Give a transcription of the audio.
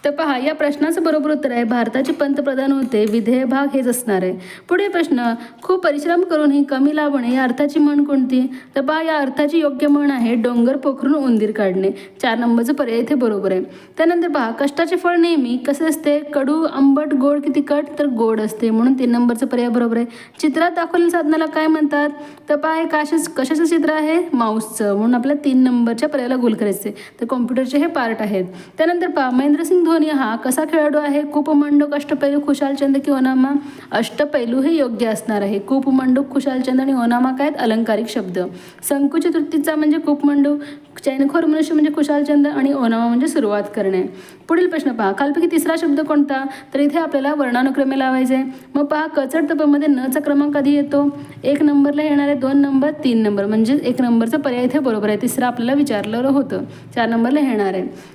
तर पहा, या प्रश्नाचं बरोबर उत्तर आहे भारताचे पंतप्रधान होते विधेय भाग हेच असणार आहे. पुढे प्रश्न, खूप परिश्रम करूनही कमी लाभणे या अर्थाची म्हण कोणती? तर पहा, या अर्थाची योग्य म्हण आहे डोंगर पोखरून उंदीर काढणे. 4 नंबरचं पर्याय इथे बरोबर आहे. त्यानंतर पहा, कष्टाचे फळ नेहमी कसे असते? कडू, आंबट, गोड की तिखट? तर गोड असते, म्हणून 3 नंबरचं पर्याय बरोबर आहे. चित्रात दाखवलेल्या साधनाला काय म्हणतात? तर पहा, हे कशाचं चित्र आहे? माऊसचं, म्हणून आपल्याला 3 नंबरच्या पर्यायाला गोल करायचे. तर कॉम्प्युटरचे हे पार्ट आहेत. त्यानंतर पहा, महेंद्रसिंग धोनी हा कसा खेळाडू आहे? कूपमंडूक, अष्टपैलू, खुशालचंद की ओनामा? अष्टपैलू हे योग्य असणार आहे. कूपमंडूक, खुशालचंद आणि ओनामा काय आहेत? अलंकारिक शब्द. संकुचित वृत्तीचा म्हणजे कूपमंडूक, चैनखोर मनुष्य म्हणजे खुशालचंद आणि ओनामा म्हणजे सुरुवात करणे. पुढील प्रश्न पहा, खालपैकी तिसरा शब्द कोणता? तर इथे आपल्याला वर्णानुक्रमे लावायचे. मग पहा, कचड तपमध्ये नचा क्रमांक कधी येतो? 1 नंबरला येणार आहे, 2 नंबर, 3 नंबर, म्हणजे 1 नंबरचा पर्याय इथे बरोबर आहे. तिसरा आपल्याला विचारलेलं होतं, 4 नंबरला येणार आहे.